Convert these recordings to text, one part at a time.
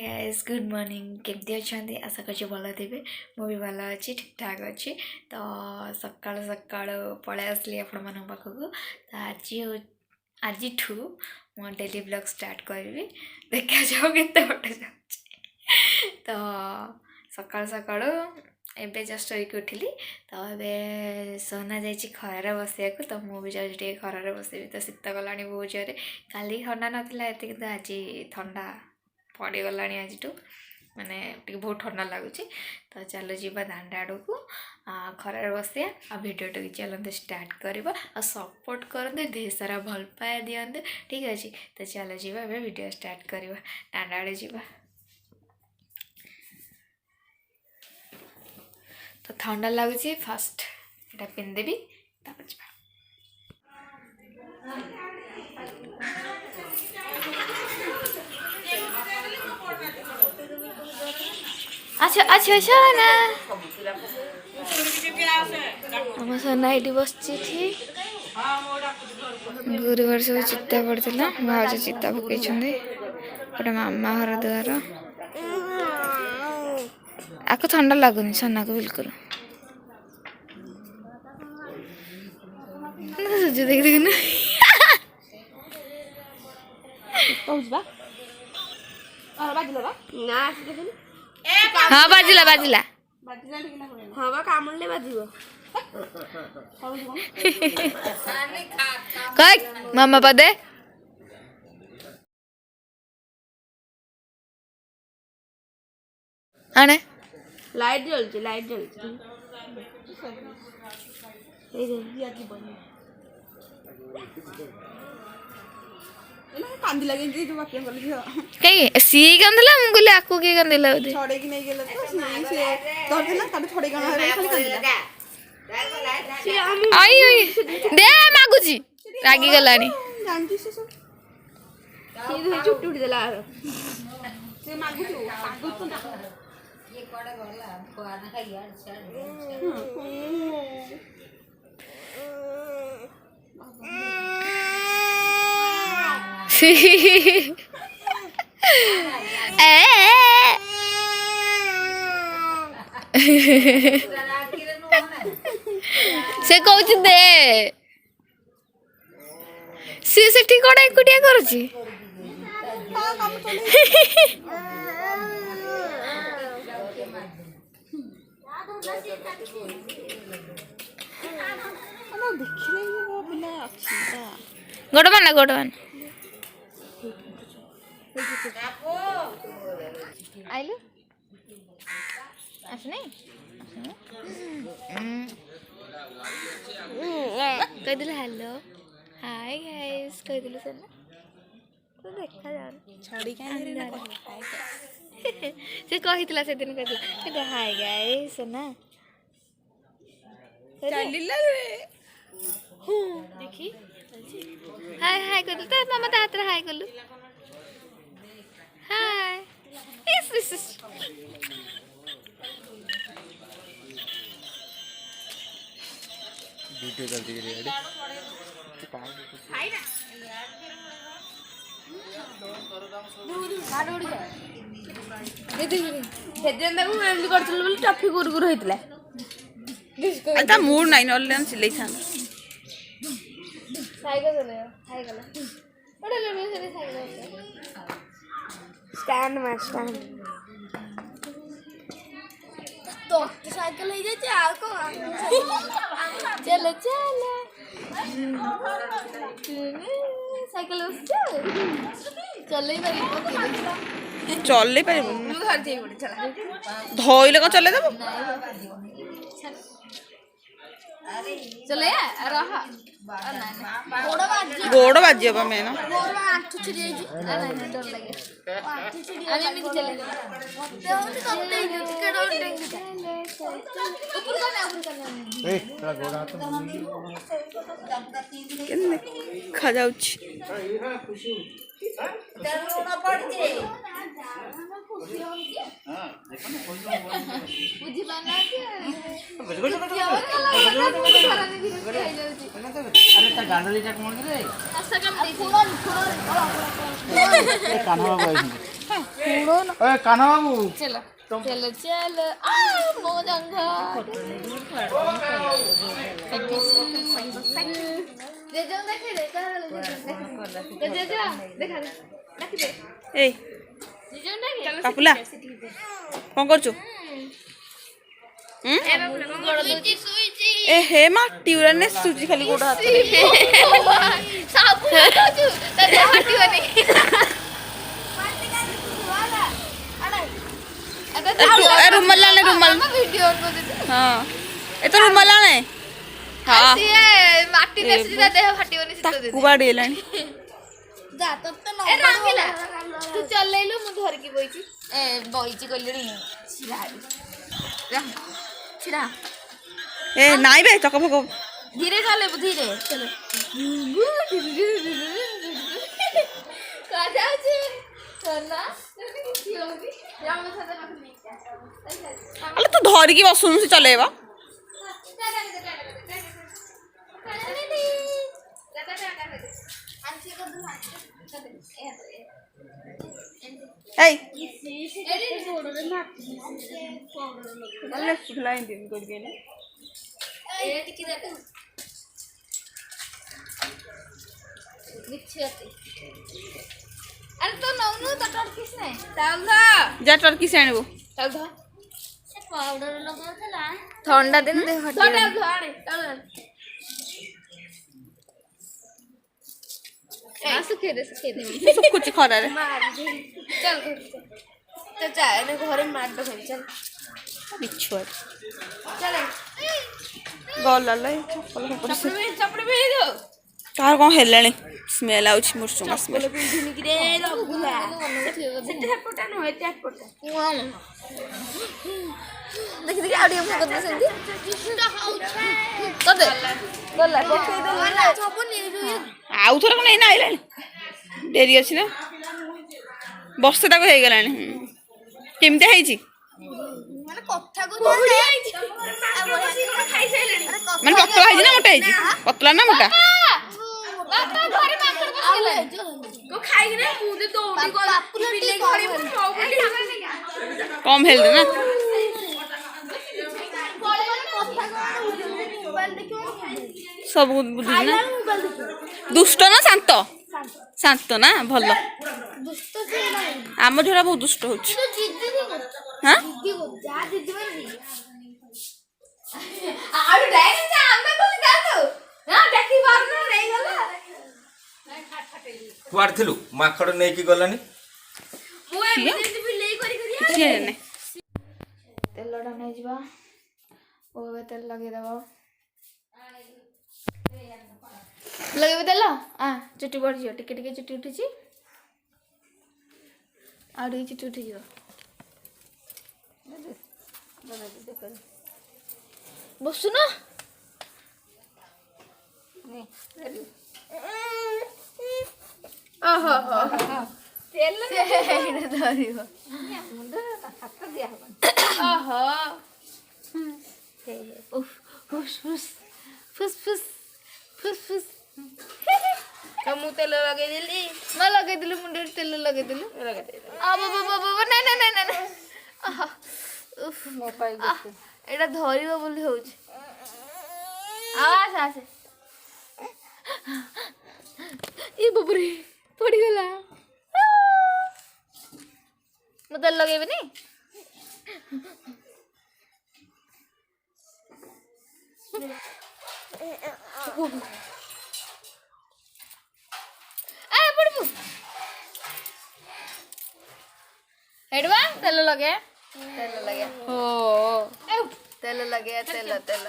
Guys good morning केमती अच्छा आशा कर भल थे मुझे भल अच्छी ठीक ठाक अच्छी तो सका सका पलि आसली आपण मान पाखक आज आज मो डेली ब्लॉग स्टार्ट करी देखा जाओ केते बटे तो सका सका एबे जस्ट होइक उठिली तो ए सोना जाइए खरार बसिया तो मुझे जाऊँगी खरार बसबी तो शीत गला बहुत जोरे काली ठंडा नाला ये कि आज ठंडा पड़गला आज माने बहुत ठंडा लगुच तो चलो जीवा दांड आड़ को खरार बसिया आ भिडियो टी चलते स्टार्ट करवा सपोर्ट करते ढेर सारा भल पाए दिखते ठीक अच्छे तो चलो जीवा भिडियो स्टार्ट करवा दांड आड़े जीवा तो ठंडा लगुच फास्ट यहाँ पिंधेबी अच्छा अच्छा सोना आम सोना ये बस गुरुवार सब चिता पड़ता भाज चिता पकई गोटे मामा घर द्वार आपको ठंडा लगुनि सोना को बिल्कुल सूर्य देख देख हाँ बाजिला बाजिला हाँ कामुले बाजिबो कह मामा पदे आने लाइट जलती कांदी लगे जो बाकी कर लियो कई सी कांदला हम बोले आकू के कांदला बोले छोड़े की नहीं गेला तो से धर देला काटे छोड़े काना खाली कांदला आई आई दे मागुची रागी गलानी जानती से सब ये तो चुट्टी उड़ देला से मागु तो ना ये कोड़ा गला कोना का यार से कहूँ दे सी से ठीक कड़ा एकुटिया करुची गोटमान आइलु आसने कह दिल हेलो हाय गाइस कह दिल सर तो देखा जान छड़ी काहे से कहितला से दिन कह हाय गाइस ना चलिला रे देखी हाय हाय कर तो मामा ता हाथ हाय करलु हाय इस वीडियो जल्दी के रेडी हाय ना गाड़ उड़ जा ए देख हेजेंदा को एंड करथल बोली टफी गुरगुर होइतला आता मूड नाही ऑनलाइन सिलाई थान साइकिल चले हाय गला ओडे ले से साइकिल स्टैंड में स्टैंड तो साइकिल ले जाते आ को चलो चलो साइकिल चले चले पारे धोइले को चले देबो चले रहा गोड़ बाजी अब मैं ना आठ छिड़ी जी डर लगे अरे मैं चले ऊपर ए थोड़ा गोड़ हाथ केने खा जाउछ खुशी रोना पड़ जे हां देखो ना बुझी बना अरे ता गाडली टा कोन रे असा कम दे कान्हा बाबा ए कान्हा बाबू चलो चलो चलो मो जंगा ए कापुला कौन कर ए हे माटी उरा ने सुजी खाली गोड़ हाथ रुमाल लाने रुमाल हाँ ए तो रुमाल लाने हाँ माटी में सीधा देह फाटिबनी सीधा दे कुबाड़ी लानी जा तो ए रंगीला तू चलेलु मु धर की बइची ए बइची कलिनी छिरा ए नाई बे चक भको धीरे चले धीरे चलो का जाउची सोना की होगी राम साथे पाखनी अले तू धर की बसुनु से चलेबा ए अले सुलाइन दिन कर गेले ए टिकी दे मिच्छती अरे तो नौनु तो टर्किस नहीं चाल धा जा टर्की से आनबो चाल धा से पाउडर लगावतला ठंडा दिन दे हट चाल धा आने चाल सुखे दे सब कुछ खरा रे मार दे चल तो चाय ने घरे मार दो चल बिछुआ चल गल लाले चप्पल चपड़ में दो कार कौन हेलानी स्मेल आउछ मुरसुंगा स्मेल पिंधिनी कि रे रघुला सेटे पटा न होते पटा देखि आउडी हम करना सेंती तो दे गला पके दे गला सब नहीं आउ थोड़ा को नहीं ना आइलानी डेरी अछि ना बस्ते ताको हे गलानी केमते हैछि माने कथा को जाई खाई साइलेनी माने पतला हैछि ना मोटा हैछि पतला ना मोटा बापा घरे माकड़ बसले को खाई ना मुदे दौड़ी को बिल्ले घरे मु कम हेल ना सब बुद्धि ना दुष्ट ना शांत शांत ना भल दुष्ट से नहीं आम झोरा बहुत दुष्ट हो तो जिद्दी को हां जिद्दी को जा जिद्दी में आउ डायरेक्ट से आमे को जा तो हां देखि बार न रही गला कुआड़ थिलु माखड़ नै की गलानी मु ए बिजनेस भी ले करी किए ने तेल डा नै जिबा ओ तेल लगे दबो लगे तेल चुटी बढ़ जियो टिके टिके चुटी उठी आड़ी चुटी उठी जियो बसु ना ओहो हो तेल ने धरियो ओहो उफ फुस फुस फुस फुस फुस फुस कमु तेल लगे दिली म लगे दिलु मुंडे तेल लगे दिलु आ बाबा नहीं आहा उफ मो पाई गते एटा धरिबो बोली होउछ आस ई बबरे पड़ी गला म तेल लगेबे नी पड़बू हेडवा तेल लगे ओ तेल लगे तेल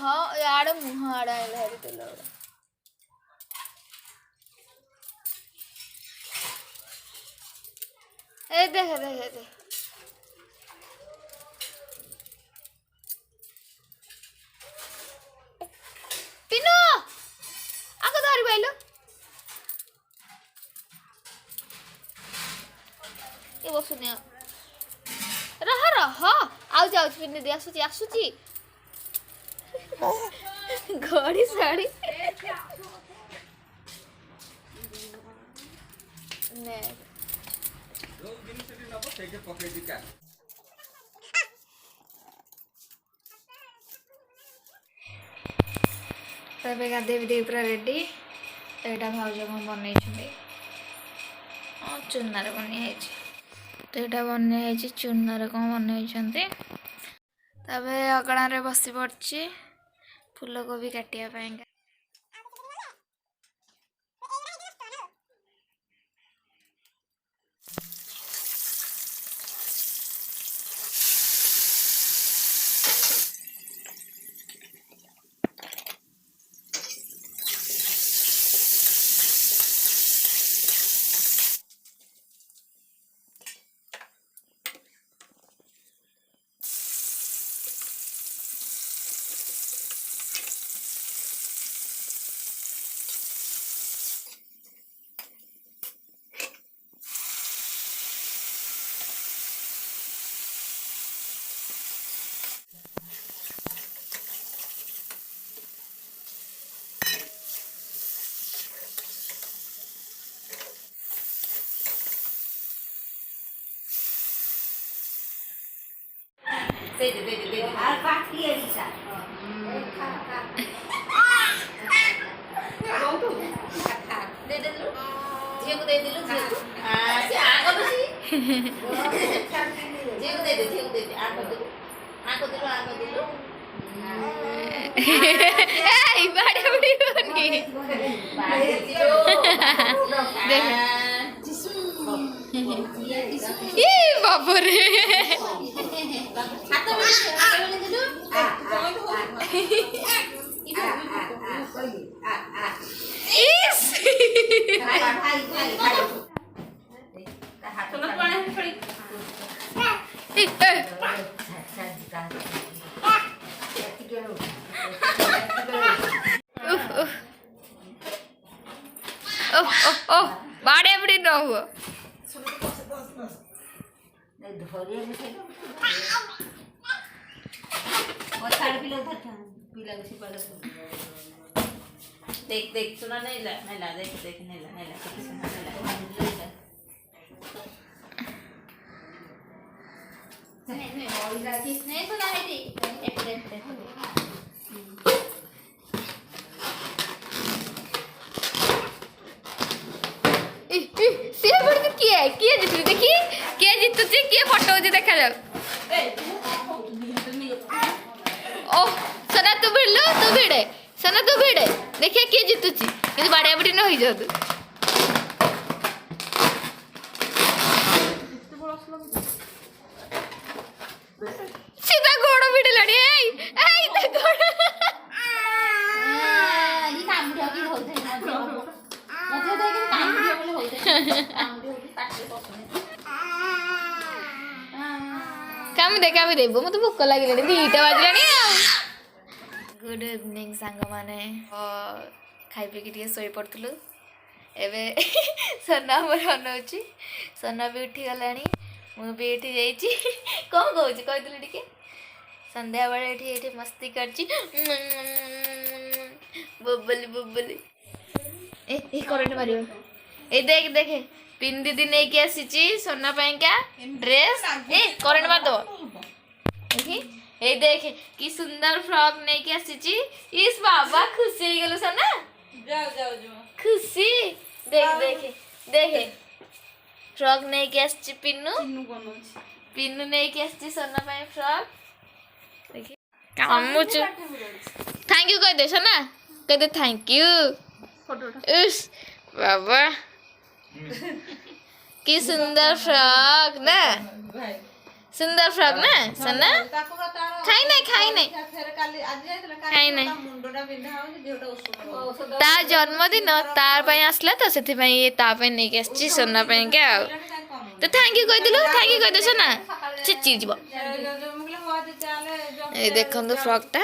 हाँ यार मुँह आड़ा है तेल ए देख पिनो आको धरि बैलो ए बसुने रह आउ जाउ पिने दे आसुची घड़ी साड़ी ଯୋଉ ଜିନିଷଟି ନବ ସେଇଠି ପକେଇ ଦେଇକି ଆସ। ତ ଏବେ ଗାଧେଇ ବିଧେଇ ପୁରା ରେଡ଼ି। ତ ଏଇଟା ଭାଉଜ କ'ଣ ବନେଇଛନ୍ତି, ଚୁନାରେ ବନେଇ ହେଇଛି। ତ ଏଇଟା ବନେଇ ହେଇଛି ଚୁନାରେ କ'ଣ ବନେଇଛନ୍ତି। ତାପରେ ଅଗଣାରେ ବସି ପଡ଼ିଛି ଫୁଲକୋବି କାଟିବା ପାଇଁକା। ବାବରେ बाड़े बड़ी न हुआ देख देख सुना नहीं ला नहीं ला देख देख नहीं ला सुना नहीं ला नहीं सुना है दी किए जितु देखी किए जितुची किए फोटो होची देखा जाऊ ओ सना तू भिड़लु तू भिड़े सना तू भिड़े देखिए किए जितुची किंतु बाड़िया बड़ी न होई जाऊ सीधा गोड़ भिड़े लड़ी ए ता गोड़ ये काम उठा के होते हैं मतलब देख काम उठा के होते हैं काम उठा के काटते पसंद काम दे मत भोक लगे दीटा बाजिलानी गुड इवनिंग सांग माने खाई पीकी टे शोई पड़ू एवं सोना मोर अनाऊँगी सोना भी उठी गला मुझे ये कौन कौच कहलु टे संध्या बेले ये मस्ती कर बोबली बोबली ए करंट मार ए देख देखे पिन दीदी नहीं कि आसी सोना पाइका ड्रेस ए करंट मार दो देखी ए देख कि सुंदर फ्रॉक नहीं कि आसी इस बाबा खुशी हो गलो सोना जाओ जाओ जाओ खुशी देख देख देख फ्रॉक नहीं कि आसी पिन्नू पिन्नू नहीं कि आसी सोना पाई फ्रॉक देखी कामुच थैंक यू कह दे सोना कह दे थैंक यू उस बाबा की सुंदर फ्रॉक ना सुंदर फ्रॉक ना सोना खाई नहीं ता जन्मदिन तार पाई आसला तो से ये ता पाई नहीं आसी सोना पाई क्या तो थैंक यू कह दिलु थैंक यू कह दे सोना चिची जीव ए देखो फ्रॉक टा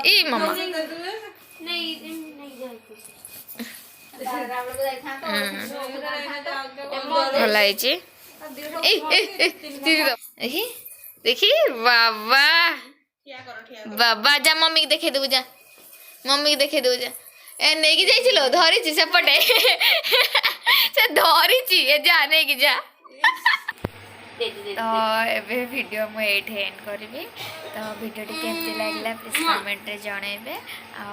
ई मामा भल देखी बाबा बाबा जा मम्मी के देखे देबू जा मम्मी के देखे देबू जा ए नहीं जाइलो धरी सेपटे से धरी ए जा नहीं जा तो एबे वीडियो मु एठे एंड करबी तो वीडियो टी केमती लागला प्लीज कमेंट रे जणेबे आ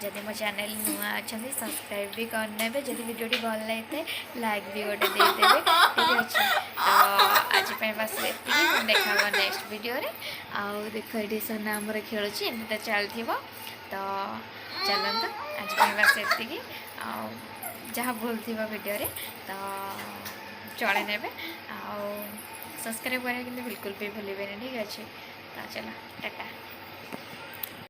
जदि मो चैनल नुआ अच्छा सब्सक्राइब भी करने जदि वीडियो टी भल लगे लाइक भी गोटे देदेवे ठीक अच्छे तो आज बस देखा नेक्स्ट वीडियो रे आउ देख ये सोना आमर खेलुची एमती तो चलती तो चलते आज बस ये जहाँ भूल थी वीडियो रे तो चले ने सब्सक्राइब करें बिल्कुल भी भूलें ठीक अच्छे तो चलो टाटा।